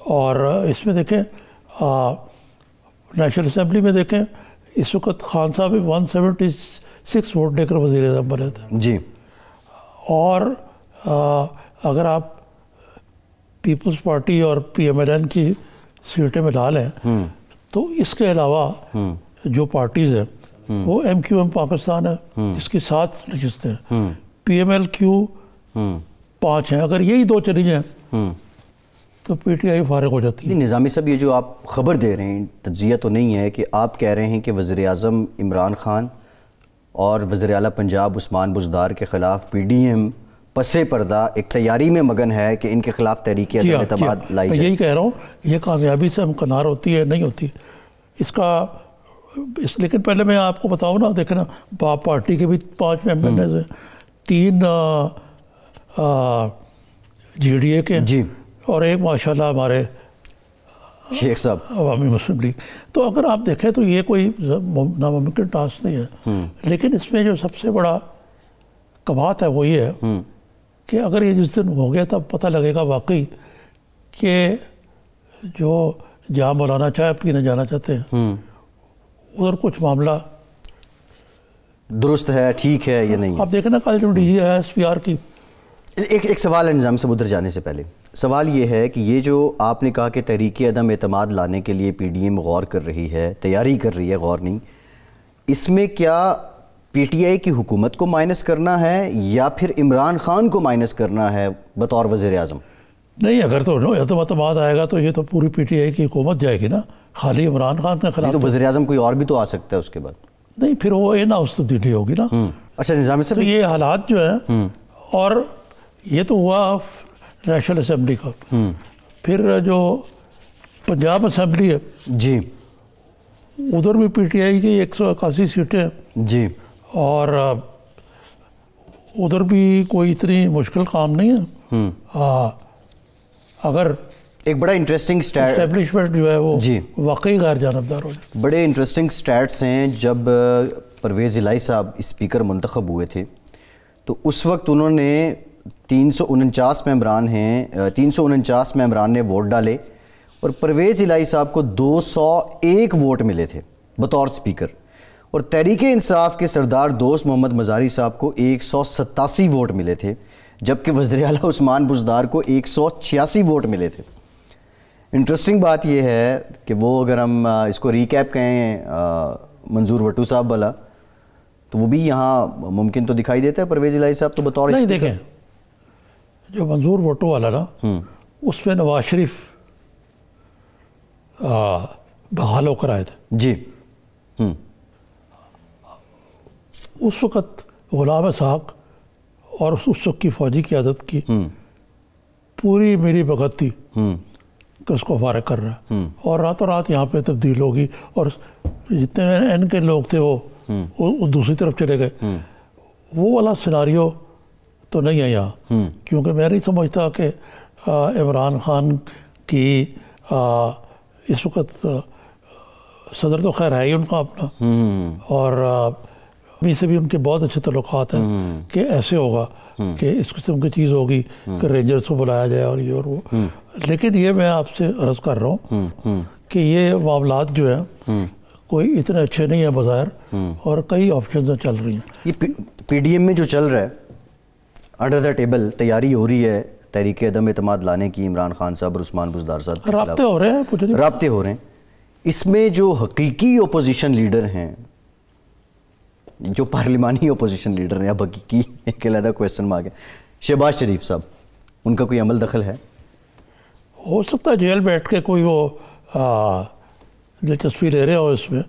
اور اس میں دیکھیں نیشنل اسمبلی میں دیکھیں اس وقت خان صاحب 176 ووٹ دے کر وزیر اعظم بنے تھے جی. اور اگر آپ پیپلز پارٹی اور پی ایم ایل این کی سیٹیں ملا لیں تو اس کے علاوہ جو پارٹیز ہیں وہ ایم کیو ایم پاکستان ہے جس کی 7 نشستیں ہیں, پی ایم ایل کیو 5 ہیں. اگر یہی 2 چلی جائیں تو پی ٹی آئی فارغ ہو جاتی ہے. نظامی صاحب یہ جو آپ خبر دے رہے ہیں تجزیہ تو نہیں ہے کہ آپ کہہ رہے ہیں کہ وزیر اعظم عمران خان اور وزیر اعلیٰ پنجاب عثمان بزدار کے خلاف پی ڈی ایم پس پردہ ایک تیاری میں مگن ہے کہ ان کے خلاف تحریک عدم اعتماد لائی جائے. یہی کہہ رہا ہوں, یہ کامیابی سے ہمکنار ہوتی ہے نہیں ہوتی اس کا. لیکن پہلے میں آپ کو بتاؤں نا, دیکھنا باپ پارٹی کے بھی 5 ممبرز ہیں, 3 جی ڈی اے کے جی اور ایک ماشاءاللہ ہمارے شیخ صاحب عوامی مسلم لیگ. تو اگر آپ دیکھیں تو یہ کوئی ناممکن ٹاسک نہیں ہے. لیکن اس میں جو سب سے بڑا کبات ہے وہ یہ ہے کہ اگر یہ جس دن ہو گیا تب پتہ لگے گا واقعی کہ جو جہاں مولانا چائے پینے جانا چاہتے ہیں ادھر کچھ معاملہ درست ہے, ٹھیک ہے یا نہیں. آپ دیکھیں نا کل جو ڈی جی ہے ایس پی آر کی. ایک سوال ہے نظام صاحب ادھر جانے سے پہلے. سوال یہ ہے کہ یہ جو آپ نے کہا کہ تحریک عدم اعتماد لانے کے لیے پی ڈی ایم غور کر رہی ہے, تیاری کر رہی ہے, غور نہیں, اس میں کیا پی ٹی آئی کی حکومت کو مائنس کرنا ہے یا پھر عمران خان کو مائنس کرنا ہے بطور وزیر اعظم؟ نہیں, اگر تو عدم اعتماد آئے گا تو یہ تو پوری پی ٹی آئی کی حکومت جائے گی نا, خالی عمران خان کے خلاف تو وزیر اعظم کوئی اور بھی تو آ سکتا ہے اس کے بعد. نہیں, پھر وہ یہ نا اس تبدیلی ہوگی نا. اچھا نظام صاحب, تو یہ حالات جو ہیں, اور یہ تو ہوا نیشنل اسمبلی کا. پھر جو پنجاب اسمبلی ہے جی ادھر بھی پی ٹی آئی کی 181 سیٹیں جی, اور ادھر بھی کوئی اتنی مشکل کام نہیں ہے. اگر ایک بڑا انٹرسٹنگ اسٹیبلشمنٹ جو ہے وہ جی واقعی غیر جانبدار ہو جائے. بڑے انٹرسٹنگ سٹیٹس ہیں. جب پرویز الہی صاحب اسپیکر منتخب ہوئے تھے تو اس وقت انہوں نے 349 ممبران ہیں, 349 ممبران نے ووٹ ڈالے اور پرویز الہی صاحب کو 201 ووٹ ملے تھے بطور اسپیکر, اور تحریک انصاف کے سردار دوست محمد مزاری صاحب کو 187 ووٹ ملے تھے, جبکہ وزیر اعلیٰ عثمان بزدار کو 186 ووٹ ملے تھے. انٹرسٹنگ بات یہ ہے کہ وہ اگر ہم اس کو ریکیپ کہیں منظور وٹو صاحب والا, تو وہ بھی یہاں ممکن تو دکھائی دیتا ہے پرویز الہی صاحب تو بطور نہیں. دیکھیں جو منظور وٹو والا نا اس میں نواز شریف بحال ہو کر آئے تھے جی. اس وقت غلام اسحاق اور اس وقت کی فوجی قیادت کی پوری میری بغت تھی کہ اس کو فارغ کر رہا ہے, اور راتوں رات یہاں پہ تبدیل ہوگی, اور جتنے ان کے لوگ تھے وہ دوسری طرف چلے گئے. وہ والا سیناریو تو نہیں ہے یہاں, کیونکہ میں نہیں سمجھتا کہ عمران خان کی اس وقت صدر تو خیر ہے ہی ان کا اپنا, اور امی سے بھی ان کے بہت اچھے تعلقات ہیں کہ ایسے ہوگا کہ اس قسم کی چیز ہوگی کہ رینجرز کو بلایا جائے اور یہ اور وہ. لیکن یہ میں آپ سے عرض کر رہا ہوں کہ یہ معاملات جو ہیں کوئی اتنے اچھے نہیں ہیں بظاہر, اور کئی آپشنز چل رہی ہیں. یہ پی ڈی ایم میں جو چل رہا ہے انڈر دا ٹیبل تیاری ہو رہی ہے تحریک عدم اعتماد لانے کی عمران خان صاحب اور عثمان بزدار صاحب کے خلاف, رابطے ہو رہے ہیں, رابطے ہو رہے ہیں. اس میں جو حقیقی اپوزیشن لیڈر ہیں, جو پارلیمانی اپوزیشن لیڈر ہیں, اب حقیقی ایک علیحدہ کویسچن مارک ہے, شہباز شریف صاحب, ان کا کوئی عمل دخل ہے؟ ہو سکتا ہے جیل بیٹھ کے کوئی وہ دلچسپی لے رہے ہو اس میں,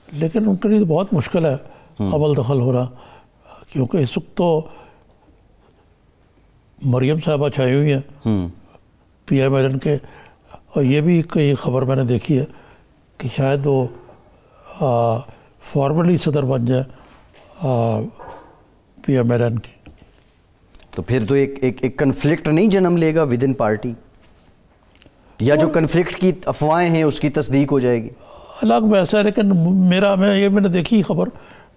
لیکن ان کے لیے بہت مشکل ہے عمل دخل ہو رہا, کیونکہ اس وقت تو مریم صاحبہ چھائی ہوئی ہیں پی ایم ایل این کے, اور یہ بھی کئی خبر میں نے دیکھی ہے کہ شاید وہ فارملی صدر بن جائے پی ایم ایل این کی. تو پھر تو ایک کنفلکٹ نہیں جنم لے گا ود ان پارٹی, یا جو کنفلکٹ کی افواہیں ہیں اس کی تصدیق ہو جائے گی؟ الگ بحث ہے, لیکن میں نے دیکھی خبر,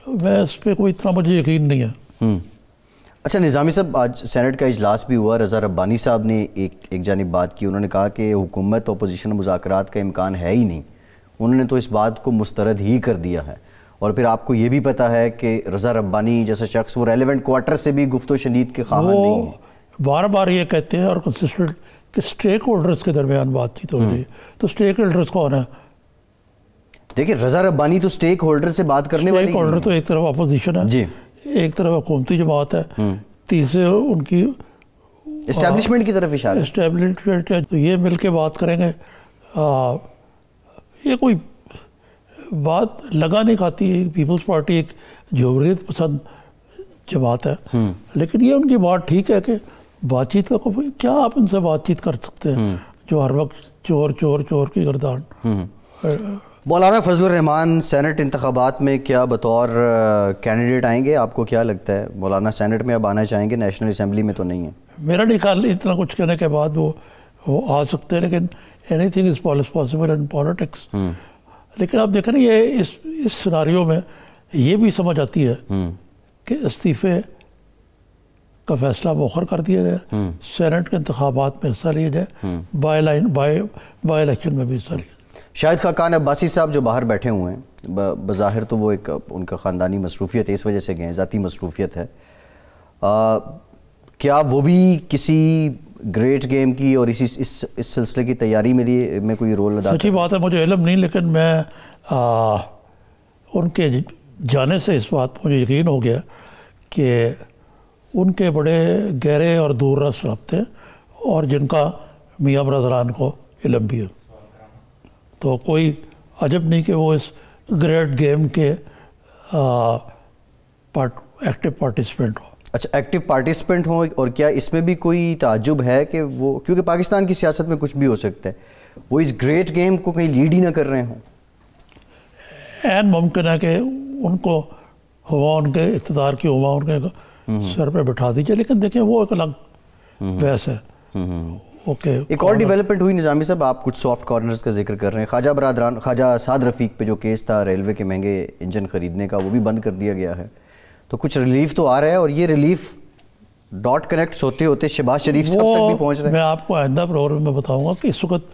میں اس پہ کوئی اتنا مجھے یقین نہیں ہے. اچھا نظامی صاحب، آج سینٹ کا اجلاس بھی ہوا، رضا ربانی صاحب نے ایک جانب بات کی، انہوں نے کہا کہ حکومت اپوزیشن مذاکرات کا امکان ہے ہی نہیں، انہوں نے تو اس بات کو مسترد ہی کر دیا ہے، اور پھر آپ کو یہ بھی پتہ ہے کہ رضا ربانی جیسا شخص وہ ریلیونٹ کوارٹر سے بھی گفت و شنید کے خواہاں نہیں ہے. بار بار یہ کہتے ہیں اور کنسسٹنٹ کہ سٹیک ہولڈرز کے درمیان بات چیت ہو رہی ہے، تو سٹیک ہولڈرز کون ہے؟ دیکھیں رضا ربانی تو سٹیک ہولڈر سے بات کرنے والی، سٹیک ہولڈر تو ایک طرف اپوزیشن ہے جی، ایک طرف حکومتی جماعت ہے، تیسرے ان کی اسٹیبلشمنٹ کی طرف اشارہ، اسٹیبلشمنٹ ہے، تو یہ مل کے بات کریں گے. یہ کوئی بات لگا نہیں کھاتی ہے. پیپلز پارٹی ایک جمہوریت پسند جماعت ہے، لیکن یہ ان کی بات ٹھیک ہے کہ بات چیت کا کیا آپ ان سے بات چیت کر سکتے ہیں جو ہر وقت چور چور چور کی گردان. مولانا فضل الرحمان سینٹ انتخابات میں کیا بطور کینڈیڈیٹ آئیں گے؟ آپ کو کیا لگتا ہے مولانا سینٹ میں اب آنا چاہیں گے؟ نیشنل اسمبلی میں تو نہیں ہے. میرا نہیں خیال اتنا کچھ کہنے کے بعد وہ آ سکتے ہیں، لیکن any thing is possible in politics. لیکن آپ دیکھیں نا یہ اس سناریو میں یہ بھی سمجھ آتی ہے کہ استعفے کا فیصلہ مؤخر کر دیا جائے، سینٹ کے انتخابات میں حصہ لیا جائے، بائی الیکشن میں بھی حصہ لیا جائے. شاہد خاقان عباسی صاحب جو باہر بیٹھے ہوئے ہیں، بظاہر تو وہ ایک ان کا خاندانی مصروفیت ہے، اس وجہ سے گئے، ذاتی مصروفیت ہے، کیا وہ بھی کسی گریٹ گیم کی اور اس سلسلے کی تیاری میں کوئی رول ادا؟ سچی بات ہے مجھے علم نہیں، لیکن میں ان کے جانے سے اس بات مجھے یقین ہو گیا کہ ان کے بڑے گہرے اور دور رس رابطے اور جن کا میاں برادران کو علم بھی ہے، تو کوئی عجب نہیں کہ وہ اس گریٹ گیم کے ایکٹیو پارٹیسپینٹ ہوں. اچھا ایکٹیو پارٹیسپینٹ ہوں، اور کیا اس میں بھی کوئی تعجب ہے کہ وہ، کیونکہ پاکستان کی سیاست میں کچھ بھی ہو سکتا ہے، وہ اس گریٹ گیم کو کہیں لیڈ ہی نہ کر رہے ہوں؟ این ممکن ہے کہ ان کو ہوا، ان کے اقتدار کی ہوا ان کے سر پہ بٹھا دیجیے، لیکن دیکھیں وہ ایک الگ بحث ہے. ایک اور ڈیولپمنٹ ہوئی نظامی صاحب، آپ کچھ سافٹ کارنرز کا ذکر کر رہے ہیں. خواجہ سعد رفیق پہ جو کیس تھا ریلوے کے مہنگے انجن خریدنے کا، وہ بھی بند کر دیا گیا ہے، تو کچھ ریلیف تو آ رہا ہے، اور یہ ریلیف ڈاٹ کنیکٹس ہوتے شہباز شریف صاحب تک بھی پہنچ رہے ہیں. میں آپ کو آئندہ پروگرام میں بتاؤں گا کہ اس وقت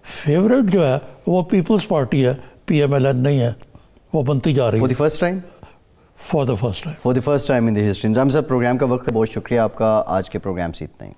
فیوریٹ جو ہے وہ پیپلز پارٹی ہے، پی ایم ایل این نہیں ہے، وہ بنتی جا رہی ہے. For the first time in the history. نظام صاحب پروگرام کا وقت ہے، بہت شکریہ آپ کا. آج کے پروگرام سے اتنا ہی.